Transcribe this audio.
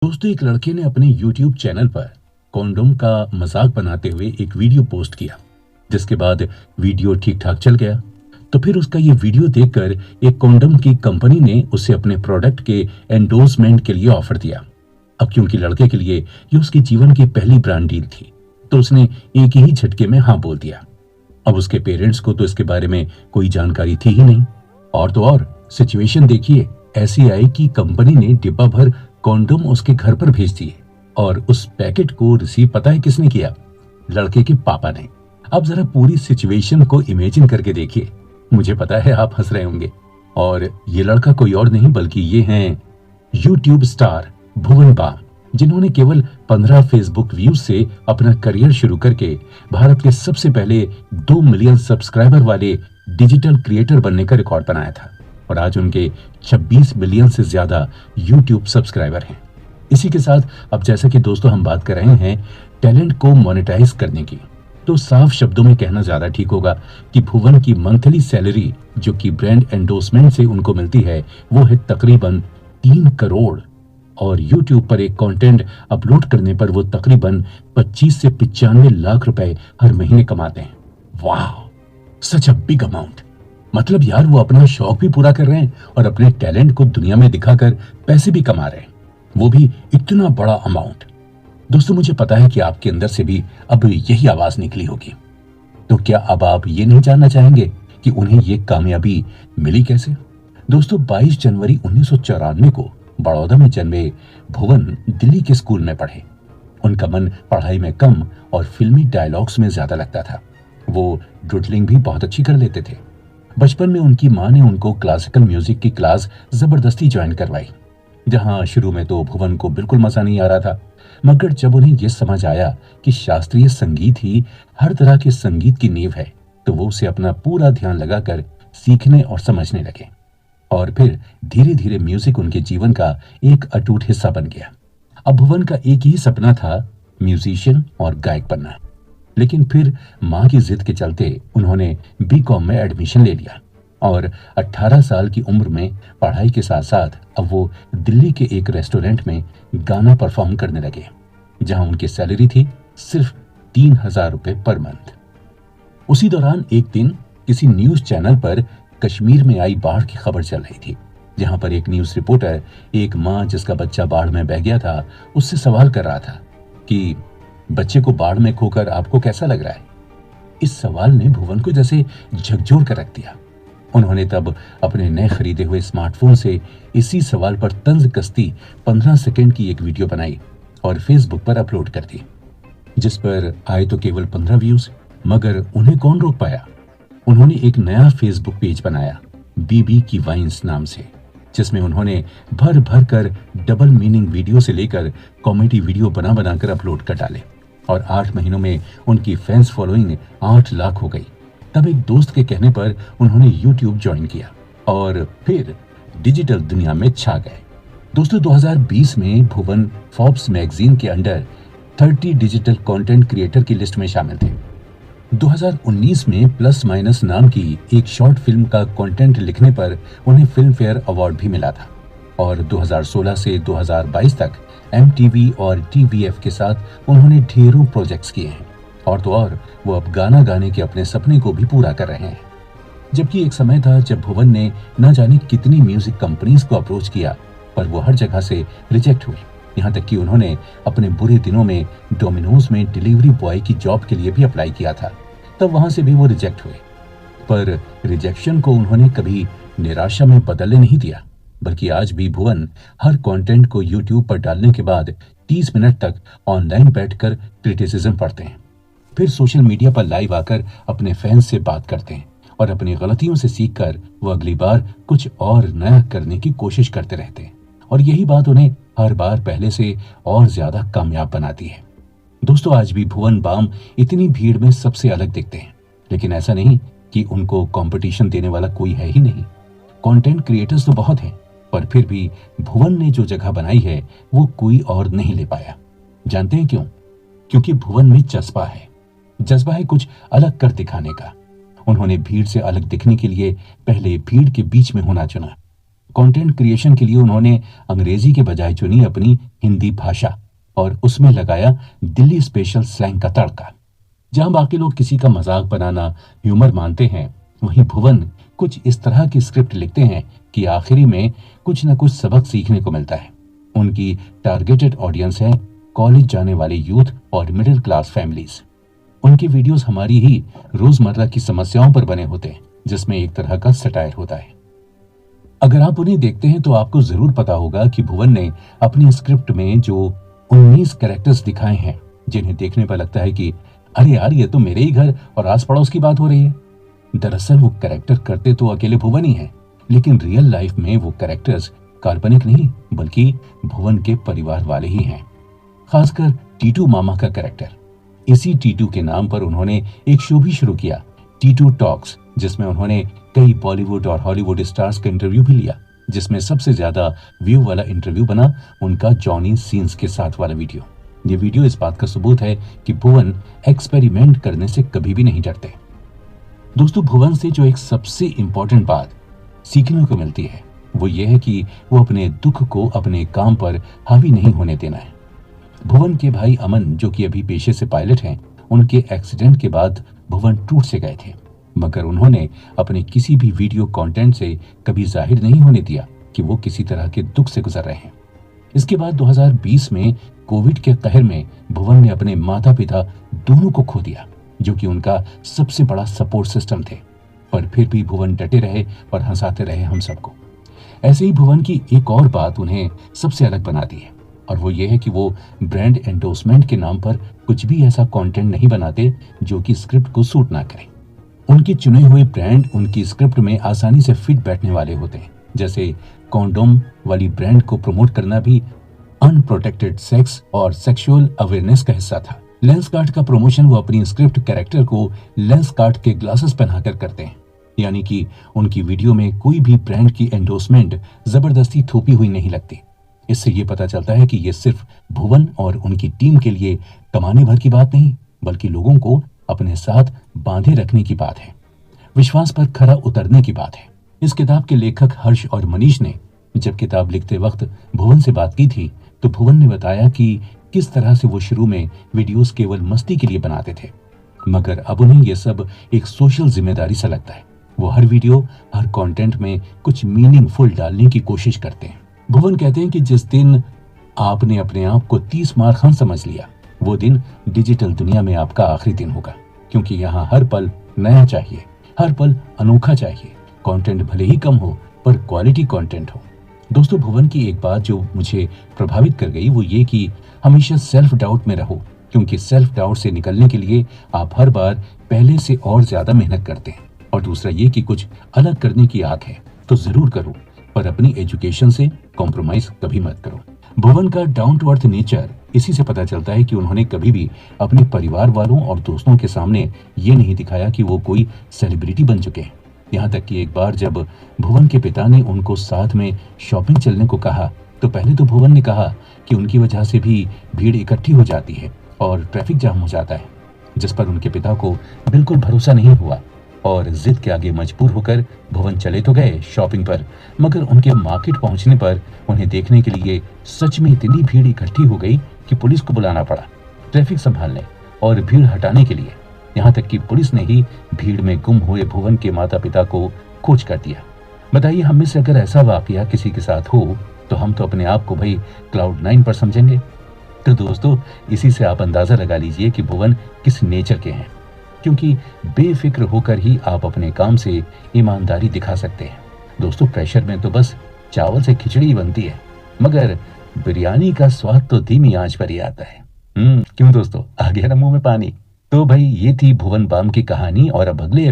दोस्तों, एक लड़के ने अपने YouTube चैनल पर कॉन्डोम का मजाक बनाते हुए एक वीडियो पोस्ट किया, जिसके बाद वीडियो ठीक ठाक चल गया। तो फिर उसका ये वीडियो देखकर एक कॉन्डोम की कंपनी ने उसे अपने प्रोडक्ट के एंडोर्समेंट के लिए ऑफर दिया। अब क्योंकि लड़के के लिए ये उसके जीवन की पहली ब्रांड डील थी, तो उसने एक ही झटके में हाँ बोल दिया। अब उसके पेरेंट्स को तो इसके बारे में कोई जानकारी थी ही नहीं। और तो और सिचुएशन देखिए, ऐसी आई कि कंपनी ने डिब्बा भर कॉन्डोम उसके घर पर भेज दिए और उस पैकेट को रिसीव पता है किसने किया? लड़के के पापा ने। अब जरा पूरी सिचुएशन को इमेजिन करके देखिए। मुझे पता है आप हंस रहे होंगे। और ये लड़का कोई और नहीं बल्कि ये हैं यूट्यूब स्टार भुवन बाम, जिन्होंने केवल 15 फेसबुक व्यूज से अपना करियर शुरू करके भारत के सबसे पहले 2 मिलियन सब्सक्राइबर वाले डिजिटल क्रिएटर बनने का रिकॉर्ड बनाया था। और आज उनके 26 मिलियन से ज्यादा यूट्यूब सब्सक्राइबर हैं। इसी के साथ अब जैसा कि दोस्तों हम बात कर रहे हैं टैलेंट को मोनेटाइज करने की, तो साफ शब्दों में कहना ज्यादा ठीक होगा कि भुवन की मंथली सैलरी जो कि ब्रांड एंडोर्समेंट से उनको मिलती है वो है तकरीबन 3 करोड़। और यूट्यूब पर एक कंटेंट अपलोड करने पर वो तकरीबन 25 से 95 लाख रुपए हर महीने कमाते हैं। वाह, सच अ बिग अमाउंट। मतलब यार, वो अपना शौक भी पूरा कर रहे हैं और अपने टैलेंट को दुनिया में दिखाकर पैसे भी कमा रहे हैं, वो भी इतना बड़ा अमाउंट। दोस्तों, मुझे पता है कि आपके अंदर से भी अब यही आवाज निकली होगी। तो क्या अब आप ये नहीं जानना चाहेंगे कि उन्हें ये कामयाबी मिली कैसे? दोस्तों, 22 जनवरी 1994 को बड़ौदा में जन्मे भुवन दिल्ली के स्कूल में पढ़े। उनका मन पढ़ाई में कम और फिल्मी डायलॉग्स में ज्यादा लगता था। वो डुडलिंग भी बहुत अच्छी कर लेते थे। बचपन में उनकी मां ने उनको क्लासिकल म्यूजिक की क्लास जबरदस्ती ज्वाइन करवाई, जहां शुरू में तो भुवन को बिल्कुल मजा नहीं आ रहा था, मगर जब उन्हें यह समझ आया कि शास्त्रीय संगीत ही हर तरह के संगीत की नींव है, तो वो उसे अपना पूरा ध्यान लगाकर सीखने और समझने लगे। और फिर धीरे धीरे म्यूजिक उनके जीवन का एक अटूट हिस्सा बन गया। अब भुवन का एक ही सपना था, म्यूजिशियन और गायक बनना। लेकिन फिर मां की जिद के चलते उन्होंने बीकॉम में एडमिशन ले लिया और 18 साल की उम्र में पढ़ाई के साथ साथ अब वो दिल्ली के एक रेस्टोरेंट में गाना परफॉर्म करने लगे, जहां उनकी सैलरी थी सिर्फ 3,000 रुपए पर मंथ। उसी दौरान एक दिन किसी न्यूज चैनल पर कश्मीर में आई बाढ़ की खबर चल रही थी, जहां पर एक न्यूज रिपोर्टर एक मां जिसका बच्चा बाढ़ में बह गया था उससे सवाल कर रहा था कि बच्चे को बाढ़ में खोकर आपको कैसा लग रहा है? इस सवाल ने भुवन को जैसे झकझोर कर रख दिया। उन्होंने तब अपने नए खरीदे हुए स्मार्टफोन से इसी सवाल पर तंज कसती 15 सेकंड की एक वीडियो बनाई और फेसबुक पर अपलोड कर दी, जिस पर आए तो केवल 15 व्यूज, मगर उन्हें कौन रोक पाया। उन्होंने एक नया फेसबुक पेज बनाया बीबी की वाइन्स नाम से, जिसमें उन्होंने भर भर कर डबल मीनिंग वीडियो से लेकर कॉमेडी वीडियो बना बनाकर अपलोड कर डाले। और 8 महीनों में उनकी फैंस फॉलोइंग 8 लाख हो गई। तब एक दोस्त के कहने पर उन्होंने यूट्यूब ज्वाइन किया और फिर डिजिटल दुनिया में छा गए। दोस्तों, 2020 में भुवन फोर्ब्स मैगजीन के अंडर 30 डिजिटल कंटेंट क्रिएटर की लिस्ट में शामिल थे। 2019 में प्लस माइनस नाम की एक शॉर्ट फिल्म का कंटेंट लिखने पर उन्हें फिल्म फेयर अवार्ड भी मिला था। और 2016 से 2022 तक MTV और TVF के साथ उन्होंने ढेरों प्रोजेक्ट्स किए हैं। और तो और वो अब गाना गाने के अपने सपने को भी पूरा कर रहे हैं। जबकि एक समय था जब भुवन ने न जाने कितनी म्यूजिक कंपनीज को अप्रोच किया, पर वो हर जगह से रिजेक्ट हुए। यहाँ तक कि उन्होंने अपने बुरे दिनों में डोमिनोज में डिलीवरी बॉय की जॉब के लिए भी अप्लाई किया था, तब वहां से भी वो रिजेक्ट हुए। पर रिजेक्शन को उन्होंने कभी निराशा में बदलने नहीं दिया, बल्कि आज भी भुवन हर कंटेंट को यूट्यूब पर डालने के बाद 30 मिनट तक ऑनलाइन बैठकर क्रिटिसिज्म पढ़ते हैं। फिर सोशल मीडिया पर लाइव आकर अपने फैंस से बात करते हैं और अपनी गलतियों से सीखकर वो अगली बार कुछ और नया करने की कोशिश करते रहते हैं। और यही बात उन्हें हर बार पहले से और ज्यादा कामयाब बनाती है। दोस्तों, आज भी भुवन बाम इतनी भीड़ में सबसे अलग दिखते हैं, लेकिन ऐसा नहीं कि उनको कंपटीशन देने वाला कोई है ही नहीं। कंटेंट क्रिएटर्स तो बहुत हैं, पर फिर भी भुवन ने जो जगह बनाई है वो कोई और नहीं ले पाया। जानते हैं क्यों? क्योंकि भुवन में जज्बा है। जज्बा है कुछ अलग कर दिखाने का। उन्होंने भीड़ से अलग दिखने के लिए पहले भीड़ के बीच में होना चुना। कंटेंट क्रिएशन के लिए उन्होंने अंग्रेजी के बजाय चुनी अपनी हिंदी भाषा और उसमें लगाया दिल्ली स्पेशल स्लैंग का तड़का। जहां बाकी लोग किसी का मजाक बनाना ह्यूमर मानते हैं, वहीं भुवन कुछ इस तरह की स्क्रिप्ट लिखते हैं कि आखिरी में कुछ न कुछ सबक सीखने को मिलता है। उनकी टारगेटेड ऑडियंस है कॉलेज जाने वाले यूथ और मिडिल क्लास फैमिलीज। उनके वीडियोस हमारी ही रोजमर्रा की समस्याओं पर बने होते हैं, जिसमें एक तरह का सटायर होता है। अगर आप उन्हें देखते हैं तो आपको जरूर पता होगा कि भुवन ने अपनी स्क्रिप्ट में जो 19 कैरेक्टर्स दिखाए हैं, जिन्हें देखने पर लगता है कि अरे यार, ये तो मेरे ही घर और आस पड़ोस की बात हो रही है। दरअसल वो कैरेक्टर करते तो अकेले भुवन ही हैं, लेकिन रियल लाइफ में वो कैरेक्टर्स काल्पनिक नहीं बल्कि भुवन के परिवार वाले ही हैं। खासकर टीटू मामा का कैरेक्टर। इसी टीटू के नाम पर उन्होंने एक शो भी शुरू किया, टीटू टॉक्स, जिसमें उन्होंने कई बॉलीवुड और हॉलीवुड स्टार्स का इंटरव्यू भी लिया, जिसमें सबसे ज्यादा व्यू वाला इंटरव्यू बना उनका जॉनी सीन्स के साथ वाला वीडियो। ये वीडियो इस बात का सबूत है कि भुवन एक्सपेरिमेंट करने से कभी भी नहीं डरते। दोस्तों, भुवन से जो एक सबसे इंपॉर्टेंट बात सीखने को मिलती है वो ये है कि वो अपने दुख को अपने काम पर हावी नहीं होने देना है। भुवन के भाई अमन, जो कि अभी पेशे से पायलट हैं, उनके एक्सीडेंट के बाद भुवन टूट से गए थे, मगर उन्होंने अपने किसी भी वीडियो कंटेंट से कभी जाहिर नहीं होने दिया कि वो किसी तरह के दुख से गुजर रहे हैं। इसके बाद 2020 में कोविड के कहर में भुवन ने अपने माता पिता दोनों को खो दिया, जो कि उनका सबसे बड़ा सपोर्ट सिस्टम थे। पर फिर भी भुवन डटे रहे और हंसाते रहे हम सबको। ऐसे ही भुवन की एक और बात उन्हें सबसे अलग बनाती है, और वो ये है कि वो ब्रांड एंडोर्समेंट के नाम पर कुछ भी ऐसा कंटेंट नहीं बनाते जो कि स्क्रिप्ट को सूट ना करे। उनके चुने हुए ब्रांड उनकी स्क्रिप्ट में आसानी से फिट बैठने वाले होते हैं। जैसे कॉन्डोम वाली ब्रांड को प्रमोट करना भी अनप्रोटेक्टेड सेक्स और सेक्सुअल अवेयरनेस का हिस्सा था। लेंस कार्ट का प्रमोशन वो अपनी स्क्रिप्ट कैरेक्टर को लेंस कार्ट के ग्लासेस पहनाकर करते हैं, यानी कि उनकी वीडियो में कोई भी ब्रांड की एंडोर्समेंट जबरदस्ती थोपी हुई नहीं लगती। इससे ये पता चलता है कि ये सिर्फ भुवन और उनकी टीम के लिए कमाने भर की बात नहीं, बल्कि लोगों को अपने साथ बांधे रखने की बात है, विश्वास पर खरा उतरने की बात है। इस किताब के लेखक हर्ष और मनीष ने जब किताब लिखते वक्त भुवन से बात की थी, तो भुवन ने बताया कि किस तरह से वो शुरू में वीडियोस केवल मस्ती के लिए बनाते थे, मगर अब उन्हें ये सब एक सोशल जिम्मेदारी सा लगता है। वो हर वीडियो, हर कंटेंट में कुछ मीनिंगफुल डालने की कोशिश करते हैं। भुवन कहते हैं कि जिस दिन आपने अपने आप को 30 मार खान समझ लिया, वो दिन डिजिटल दुनिया में आपका आखिरी दिन होगा, क्योंकि यहाँ हर पल नया चाहिए, हर पल अनोखा चाहिए। कंटेंट भले ही कम हो पर क्वालिटी कंटेंट हो। दोस्तों, भुवन की एक बात जो मुझे प्रभावित कर गई वो ये कि हमेशा सेल्फ डाउट में रहो, क्योंकि सेल्फ डाउट से निकलने के लिए आप हर बार पहले से और ज्यादा मेहनत करते हैं। और दूसरा ये कि कुछ अलग करने की आग है तो जरूर करो, पर अपनी एजुकेशन से कॉम्प्रोमाइज कभी मत करो। भुवन का डाउन टू अर्थ नेचर इसी से पता चलता है कि उन्होंने कभी भी अपने परिवार वालों और दोस्तों के सामने ये नहीं दिखाया कि वो कोई सेलिब्रिटी बन चुके हैं। यहाँ तक कि एक बार जब भुवन के पिता ने उनको साथ में शॉपिंग चलने को कहा, तो पहले तो भुवन ने कहा कि उनकी वजह से भी भीड़ इकट्ठी हो जाती है और ट्रैफिक जाम हो जाता है, जिस पर उनके पिता को बिल्कुल भरोसा नहीं हुआ और जिद के आगे मजबूर होकर भुवन चले तो गए शॉपिंग पर, मगर उनके मार्केट पहुंचने पर उन्हें देखने के लिए सच में इतनी भीड़ इकट्ठी हो गई कि पुलिस को बुलाना पड़ा ट्रैफिक संभालने और भीड़ हटाने के लिए। यहाँ तक कि पुलिस ने ही भीड़ में गुम हुए भुवन के माता पिता को खोज कर दिया। बताइए, हम में से अगर ऐसा वाकया किसी के साथ हो तो हम तो अपने आप को भाई क्लाउड 9 पर समझेंगे। तो दोस्तों, इसी से आप अंदाजा लगा लीजिए कि भुवन किस नेचर के हैं, क्योंकि बेफिक्र होकर ही आप अपने काम से ईमानदारी दिखा सकते हैं। दोस्तों, प्रेशर में तो बस चावल से खिचड़ी बनती है, मगर बिरयानी का स्वाद तो धीमी आंच पर ही आता है। क्यों दोस्तों, आ गया ना मुंह में पानी। तो भाई, ये थी भुवन बाम की कहानी, और अब अगले